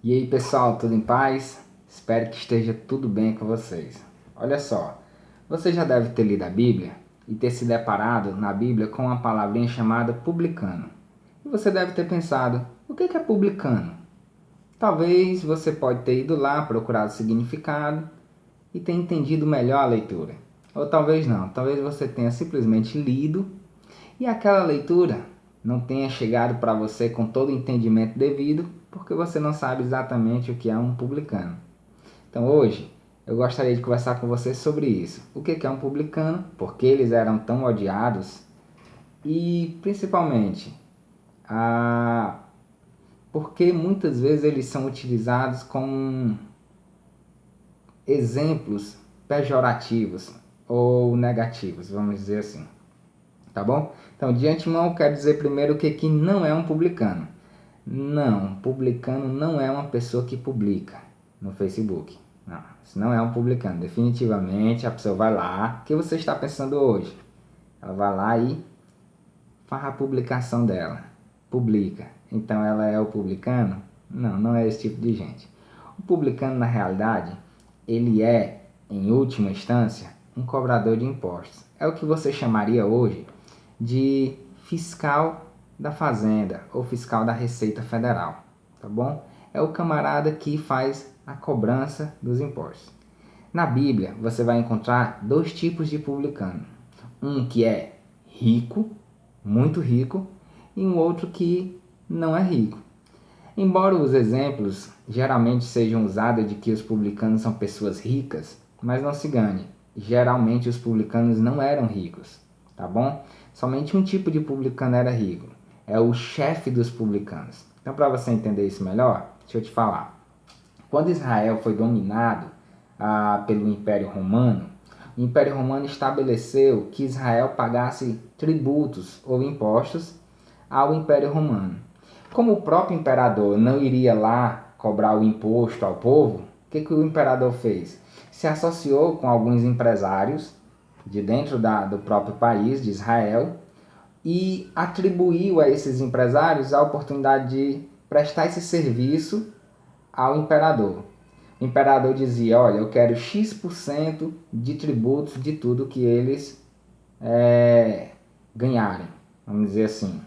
E aí pessoal, tudo em paz? Espero que esteja tudo bem com vocês. Olha só, você já deve ter lido a Bíblia e ter se deparado na Bíblia com uma palavrinha chamada publicano. E você deve ter pensado, o que é publicano? Talvez você pode ter ido lá, procurado o significado e ter entendido melhor a leitura. Ou talvez não, talvez você tenha simplesmente lido e aquela leitura não tenha chegado para você com todo o entendimento devido, porque você não sabe exatamente o que é um publicano. Então hoje eu gostaria de conversar com você sobre isso. O que é um publicano, por que eles eram tão odiados e principalmente por que muitas vezes eles são utilizados como exemplos pejorativos ou negativos, vamos dizer assim. Tá bom? Então, de antemão, eu quero dizer primeiro que não é um publicano. Não, publicano não é uma pessoa que publica no Facebook. Não, isso não é um publicano. Definitivamente, a pessoa vai lá. O que você está pensando hoje? Ela vai lá e faz a publicação dela. Publica. Então, ela é o publicano? Não, não é esse tipo de gente. O publicano, na realidade, ele é, em última instância, um cobrador de impostos. É o que você chamaria hoje de fiscal da Fazenda ou fiscal da Receita Federal, tá bom? É o camarada que faz a cobrança dos impostos. Na Bíblia, você vai encontrar dois tipos de publicano. Um que é rico, muito rico, e um outro que não é rico. Embora os exemplos geralmente sejam usados de que os publicanos são pessoas ricas, mas não se engane, geralmente os publicanos não eram ricos, tá bom? Somente um tipo de publicano era rico, é o chefe dos publicanos. Então, para você entender isso melhor, deixa eu te falar. Quando Israel foi dominado pelo Império Romano, o Império Romano estabeleceu que Israel pagasse tributos ou impostos ao Império Romano. Como o próprio imperador não iria lá cobrar o imposto ao povo, que o imperador fez? Se associou com alguns empresários de dentro do próprio país, de Israel, e atribuiu a esses empresários a oportunidade de prestar esse serviço ao imperador. O imperador dizia, olha, eu quero X% de tributos de tudo que eles ganharem, vamos dizer assim.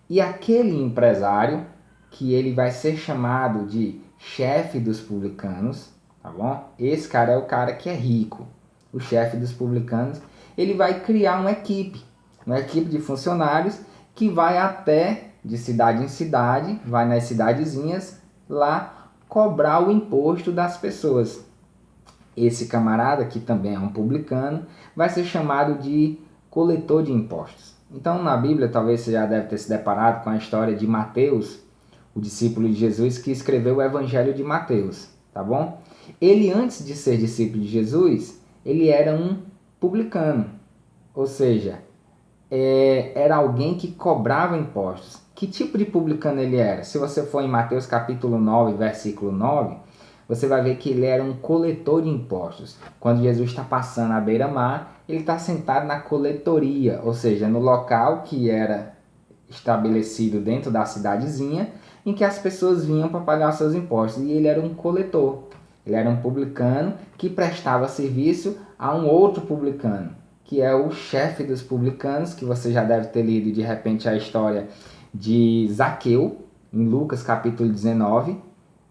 E aquele empresário, que ele vai ser chamado de chefe dos publicanos, tá bom? Esse cara é o cara que é rico, o chefe dos publicanos. Ele vai criar uma equipe de funcionários que vai até de cidade em cidade, vai nas cidadezinhas lá cobrar o imposto das pessoas. Esse camarada, que também é um publicano, vai ser chamado de coletor de impostos. Então, na Bíblia, talvez você já deve ter se deparado com a história de Mateus, o discípulo de Jesus que escreveu o Evangelho de Mateus, tá bom? Ele, antes de ser discípulo de Jesus, ele era um publicano, ou seja, era alguém que cobrava impostos. Que tipo de publicano ele era? Se você for em Mateus capítulo 9, versículo 9, você vai ver que ele era um coletor de impostos. Quando Jesus está passando à beira-mar, ele está sentado na coletoria, ou seja, no local que era estabelecido dentro da cidadezinha, em que as pessoas vinham para pagar seus impostos. E ele era um coletor. Ele era um publicano que prestava serviço a um outro publicano, que é o chefe dos publicanos, que você já deve ter lido de repente a história de Zaqueu, em Lucas capítulo 19.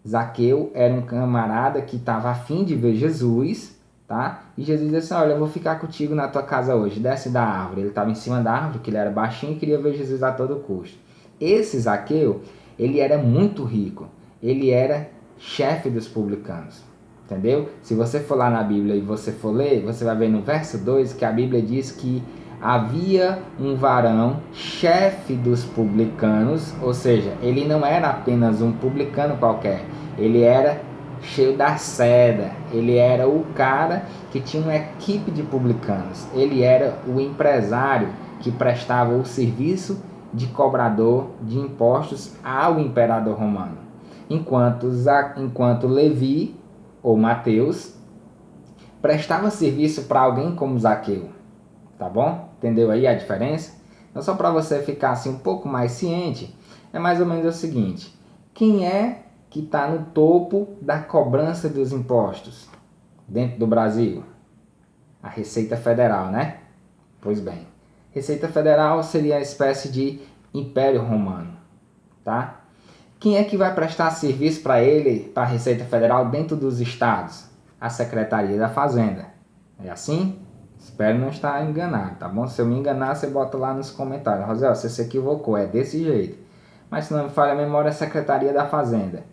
Zaqueu era um camarada que estava a fim de ver Jesus, tá? E Jesus disse assim, olha, eu vou ficar contigo na tua casa hoje, desce da árvore. Ele estava em cima da árvore, que ele era baixinho e queria ver Jesus a todo custo. Esse Zaqueu, ele era muito rico, ele era chefe dos publicanos, entendeu? Se você for lá na Bíblia e você for ler, você vai ver no verso 2 que a Bíblia diz que havia um varão, chefe dos publicanos, ou seja, ele não era apenas um publicano qualquer, ele era cheio da seda, ele era o cara que tinha uma equipe de publicanos, ele era o empresário que prestava o serviço de cobrador de impostos ao imperador romano. Enquanto Levi, ou Mateus, prestava serviço para alguém como Zaqueu, tá bom? Entendeu aí a diferença? Então, só para você ficar assim um pouco mais ciente, é mais ou menos o seguinte: quem é que está no topo da cobrança dos impostos dentro do Brasil? A Receita Federal, né? Pois bem, Receita Federal seria a espécie de Império Romano, tá? Quem é que vai prestar serviço para ele, para a Receita Federal dentro dos estados? A Secretaria da Fazenda. É assim? Espero não estar enganado, tá bom? Se eu me enganar, você bota lá nos comentários. Rosel, você se equivocou, é desse jeito. Mas se não me falha a memória, é a Secretaria da Fazenda.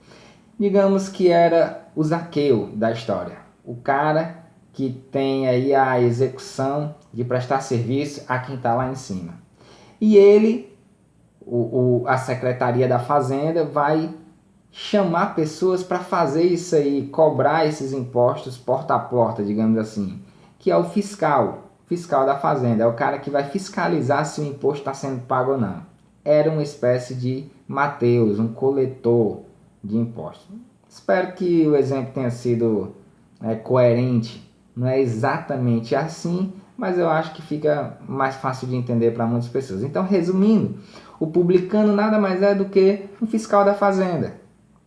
Digamos que era o Zaqueu da história. O cara que tem aí a execução de prestar serviço a quem está lá em cima. E ele, a Secretaria da Fazenda, vai chamar pessoas para fazer isso aí, cobrar esses impostos porta a porta, digamos assim, que é o fiscal da Fazenda, é o cara que vai fiscalizar se o imposto está sendo pago ou não. Era uma espécie de Mateus, um coletor de impostos. Espero que o exemplo tenha sido coerente. Não é exatamente assim, mas eu acho que fica mais fácil de entender para muitas pessoas. Então, resumindo, o publicano nada mais é do que um fiscal da Fazenda.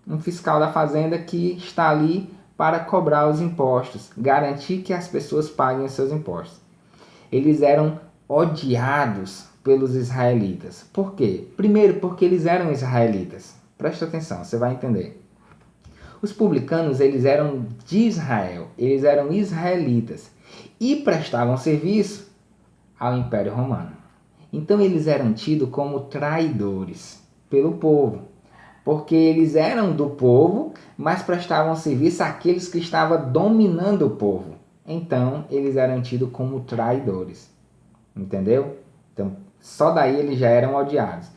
Um fiscal da Fazenda que está ali para cobrar os impostos, garantir que as pessoas paguem os seus impostos. Eles eram odiados pelos israelitas. Por quê? Primeiro, porque eles eram israelitas. Presta atenção, você vai entender. Os publicanos, eles eram de Israel, eles eram israelitas e prestavam serviço ao Império Romano. Então eles eram tidos como traidores pelo povo, porque eles eram do povo, mas prestavam serviço àqueles que estavam dominando o povo. Então eles eram tidos como traidores, entendeu? Então só daí eles já eram odiados.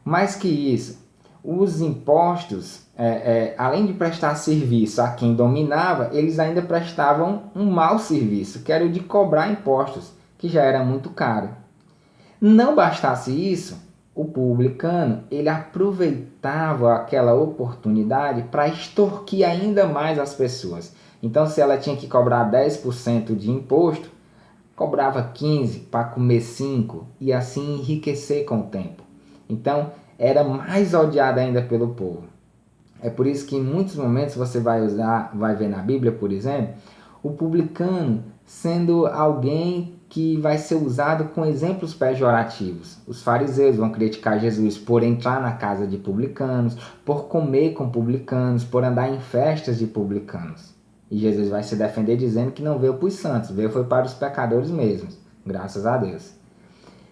Mais que isso, os impostos, além de prestar serviço a quem dominava, eles ainda prestavam um mau serviço, que era o de cobrar impostos, que já era muito caro. Não bastasse isso, o publicano ele aproveitava aquela oportunidade para extorquir ainda mais as pessoas. Então, se ela tinha que cobrar 10% de imposto, cobrava 15% para comer 5% e assim enriquecer com o tempo. Então, era mais odiado ainda pelo povo. É por isso que em muitos momentos você vai ver na Bíblia, por exemplo, o publicano sendo alguém que vai ser usado com exemplos pejorativos. Os fariseus vão criticar Jesus por entrar na casa de publicanos, por comer com publicanos, por andar em festas de publicanos. E Jesus vai se defender dizendo que não veio para os santos, veio foi para os pecadores mesmos, graças a Deus.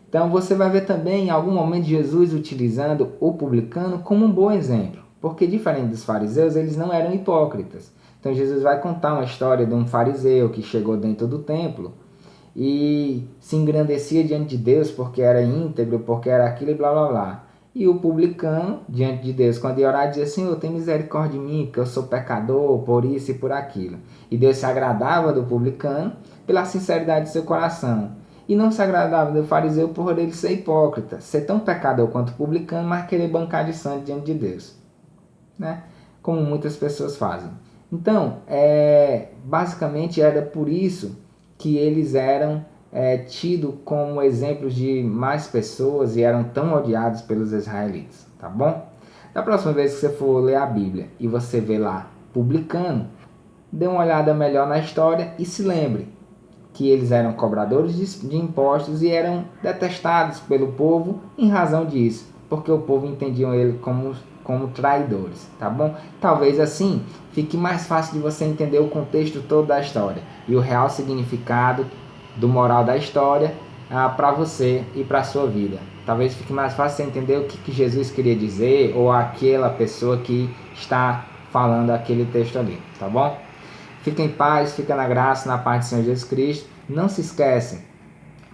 Então você vai ver também em algum momento Jesus utilizando o publicano como um bom exemplo, porque diferente dos fariseus, eles não eram hipócritas. Então Jesus vai contar uma história de um fariseu que chegou dentro do templo e se engrandecia diante de Deus porque era íntegro, porque era aquilo e blá blá blá. E o publicano, diante de Deus, quando ia orar, dizia: Senhor, tem misericórdia de mim, porque eu sou pecador, por isso e por aquilo. E Deus se agradava do publicano pela sinceridade de seu coração. E não se agradava do fariseu por ele ser hipócrita, ser tão pecador quanto publicano, mas querer bancar de santo diante de Deus, né? Como muitas pessoas fazem. Então, basicamente era por isso que eles eram tidos como exemplos de mais pessoas e eram tão odiados pelos israelitas, tá bom? Da próxima vez que você for ler a Bíblia e você vê lá publicano, dê uma olhada melhor na história e se lembre que eles eram cobradores de impostos e eram detestados pelo povo em razão disso, porque o povo entendia ele como traidores, tá bom? Talvez assim fique mais fácil de você entender o contexto todo da história e o real significado do moral da história para você e para a sua vida. Talvez fique mais fácil você entender o que Jesus queria dizer ou aquela pessoa que está falando aquele texto ali, tá bom? Fica em paz, fica na graça, na paz do Senhor Jesus Cristo. Não se esquece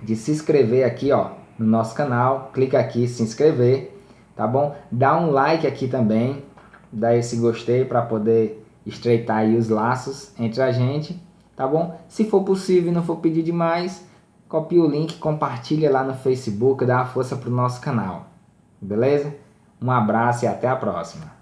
de se inscrever aqui, ó, no nosso canal. Clica aqui, se inscrever, tá bom? Dá um like aqui também, dá esse gostei para poder estreitar aí os laços entre a gente, tá bom? Se for possível e não for pedir demais, copia o link, compartilha lá no Facebook, dá uma força pro nosso canal, beleza? Um abraço e até a próxima.